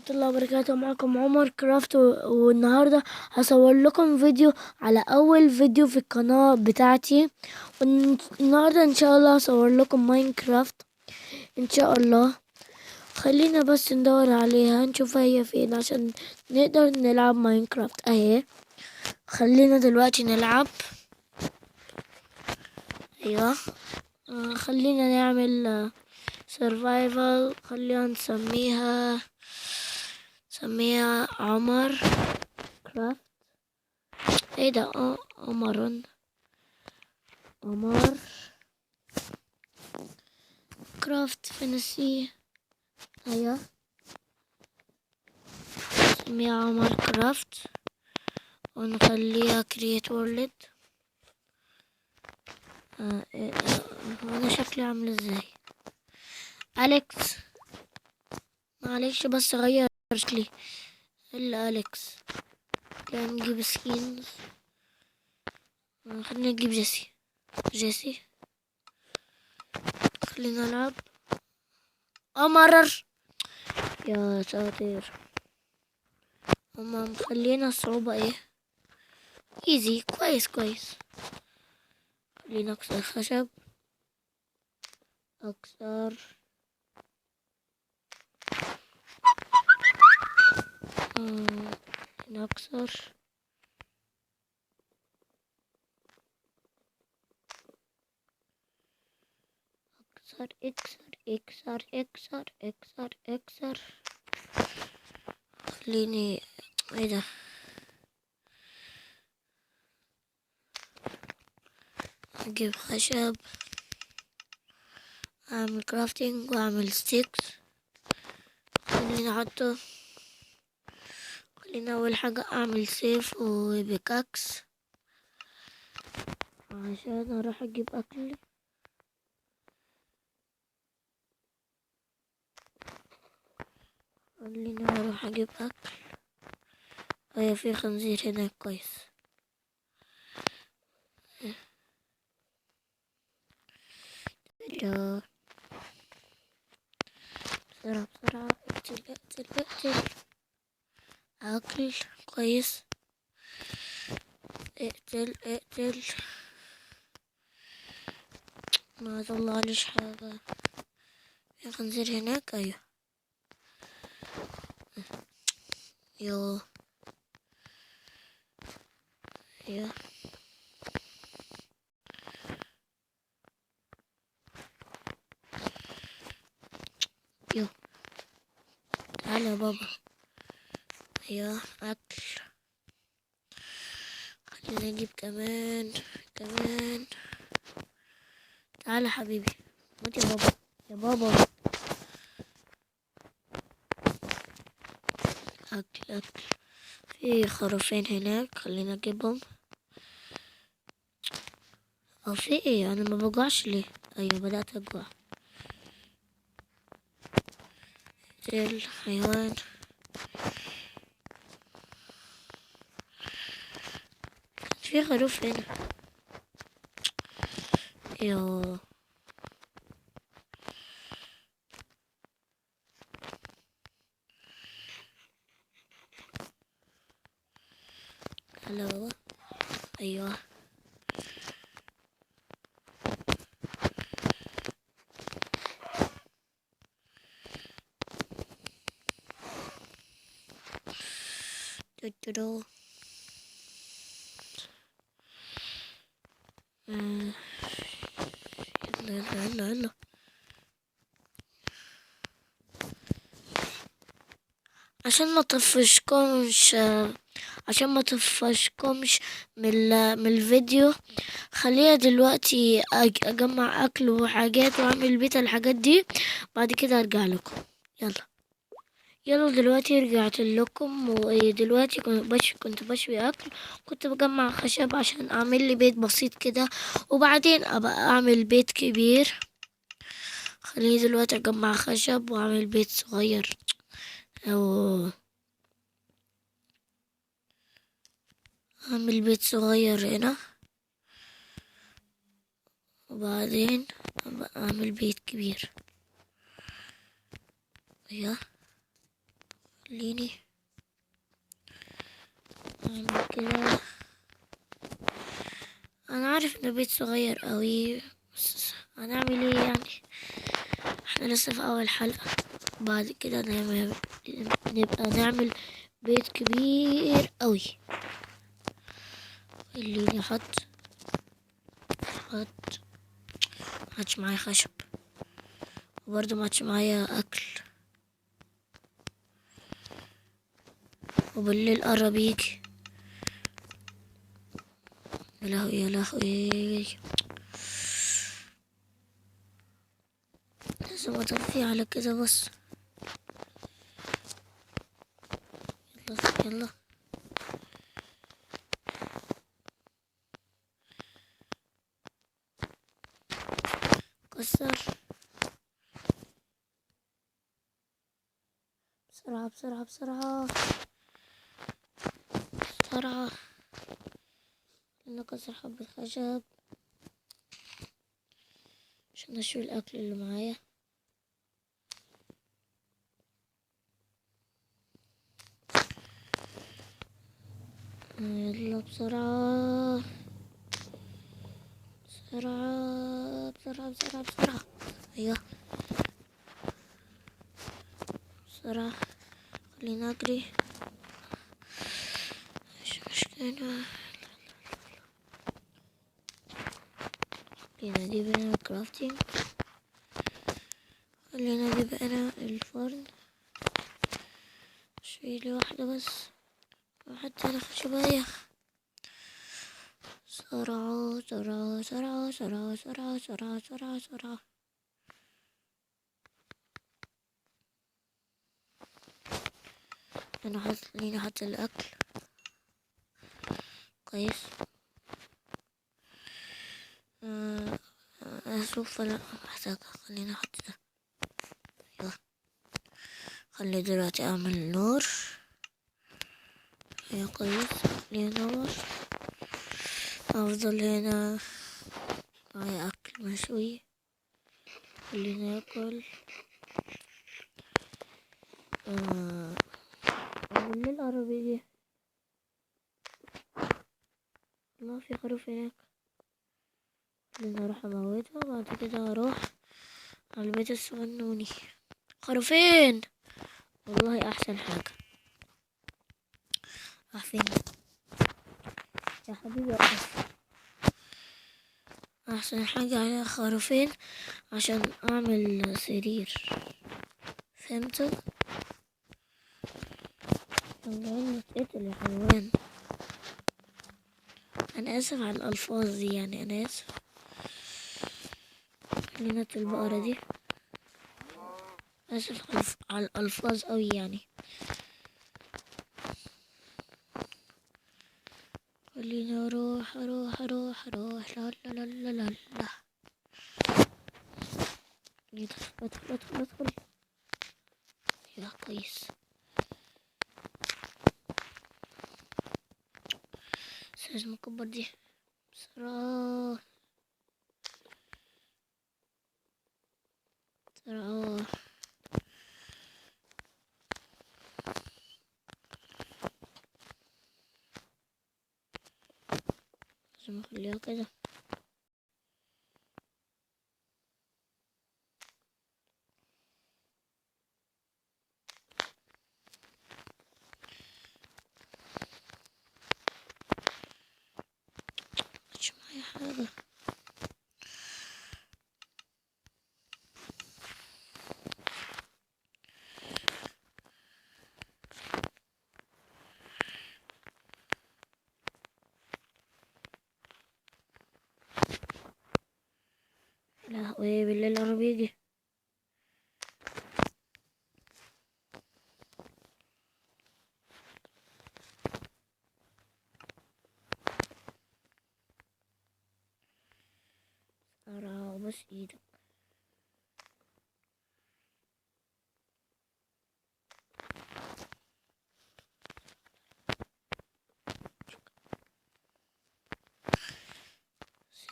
الله وبركاته. معكم عمر كرافت والنهاردة هصور لكم فيديو على اول فيديو في القناة بتاعتي. والنهاردة ان شاء الله هصور لكم ماينكرافت ان شاء الله. خلينا بس ندور عليها نشوف هي فين عشان نقدر نلعب ماينكرافت اهي. خلينا دلوقتي نلعب. ايوه. خلينا نعمل سرفايفل. خلينا نسميها عمر كرافت. ايه ده؟ عمر كرافت فانسي. ايوه، نسميها عمر كرافت ونخليها كرييت وورلد. وانا شكلي عامل ازاي؟ اليكس، معلش بس غير شكلي. الا اليكس. خلينا نجيب سكينز. خلينا نجيب جيسي. خلينا نلعب. مرر يا ساتر. هما مخلينا الصعوبة ايه؟ ايزي. كويس. خلينا نكسر خشب. اكسر. نكسر. اكسر. خليني. ايه ده؟ اجيب خشب، اعمل كرافتنج واعمل ستيكس. خليني احطه. خلينا اول حاجة اعمل سيف وبيكاكس عشان اروح اجيب اكل. خليني اروح اجيب اكل. ايوه، في خنزير هناك. كويس. يلا بسرعة. اقتل. اكل. كويس. اقتل. ما طلعليش حاجة. في خنزير هناك. ايوه. يو. ايوه. يو. تعالى يا بابا. ايوه، اكل. خلينا نجيب كمان. تعالى حبيبي. موت يا بابا. اكل. في خروفين هناك. خلينا اجيبهم. او في ايه؟ انا ما بجوعش ليه؟ ايوه، بدأت اجوع. حيوان. في خروف هنا. يو. هلا بابا. ايوه. دو. يلا. عشان ما تفشكمش من الفيديو. خليها دلوقتي اجمع اكل وحاجات واعمل بيت الحاجات دي. بعد كده ارجع لكم. يلا دلوقتي رجعت لكم. ودلوقتي كنت بشوي اكل. كنت بجمع خشب عشان اعمل لي بيت بسيط كده، وبعدين ابقى اعمل بيت كبير. خليني دلوقتي اجمع خشب واعمل بيت صغير. او اعمل بيت صغير هنا، وبعدين ابقى اعمل بيت كبير. ايوه. خليني اعمل كده. انا عارف ان البيت صغير قوي، بس هنعمل ايه يعني، احنا لسه في اول حلقة. بعد كده نبقى نعمل بيت كبير قوي. خليني احط ماتش معايا خشب، وبرضه ماتش معايا اكل، وبالليل قرب يجي. يا لهوي يا لهوي، لازم اطفي على كده بس. يلا يلا، كسر بسرعة بسرعة بسرعة بسرعة. نكسر حبة خشب عشان اشوي الاكل اللي معايا. يلا بسرعة بسرعة بسرعة بسرعة بسرعة. ايوه بسرعة، خلينا اجري. مش مشكلة. خلينا اجيب هنا الكرافتنج، خلينا اجيب هنا الفرن. شيلي واحدة بس، وحتى هنا خشباية. سرعة سرعة سرعة سرعة سرعة سرعة سرعة سرعة. خليني احط الاكل كويس. اشوف انا محتاجة، خليني احط ده. ايوه، خلي دلوقتي اعمل نور. ايوه كويس، خلينا نور. افضل هنا معايا اكل مشوي، خلينا ناكل. بالليل قرب يجي. الله، في خروف هناك. خلينا اروح اموتها، بعد كده اروح على البيت الصغنوني. خروفين والله احسن حاجة. راح فين يا حبيبي؟ احسن حاجة على خروفين عشان اعمل سرير، فهمتوا؟ الحيوان بتقتل يا حيوان. انا اسف على الالفاظ دي، يعني انا اسف. خلينا البقرة دي. اسف على الالفاظ اوي يعني. خلينا اروح اروح اروح اروح. لا لا لا لا لا لا. ادخل ادخل ادخل ادخل. يا كويس. بس لازم اكبر دي بسرعة بسرعة. لازم اخليها كده. مش معايا حاجة. لا وي، بالليل قرب يجي. بسرعة بس ايدك.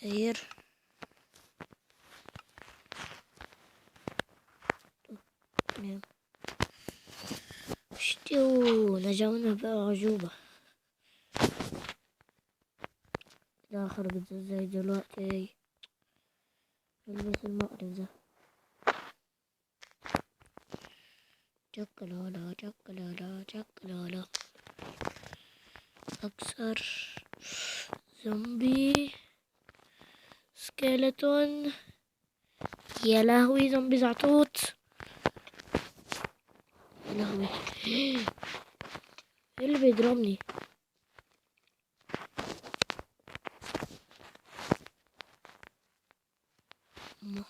سير. نام. نجونا بأعجوبة. لا خرجت ازاي دلوقتي؟ البس المقرف ده. جكلالا جكلالا جكلالا. اكسر. زومبي. سكيلتون. يا لهوي زومبي زعتوت. يا لهوي. ايه اللي بيضربني؟ أمه.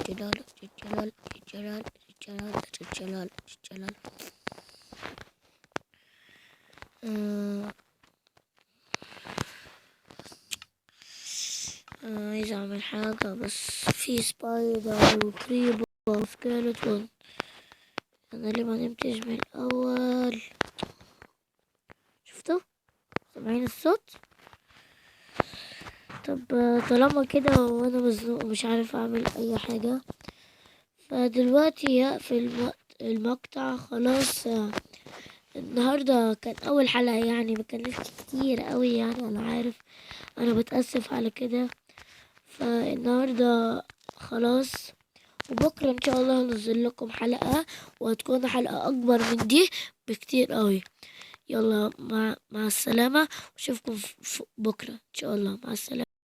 جلال جلال جلال جلال جلال جلال. عايز اعمل حاجة بس في سبايدر وكريبر وسكيلتون. انا ليه ما نمتش من الاول؟ شفتوا؟ سامعين الصوت؟ طب طالما كده وانا مزنوق ومش عارف اعمل اي حاجة، فدلوقتي هقفل المقطع خلاص. النهاردة كان اول حلقة يعني، ما كانش كتير قوي يعني، انا عارف، انا بتأسف على كده. فالنهاردة خلاص، وبكرة ان شاء الله هنزل لكم حلقة، وهتكون حلقة اكبر من دي بكتير قوي. يلا مع السلامة، واشوفكم بكرة ان شاء الله. مع السلامة.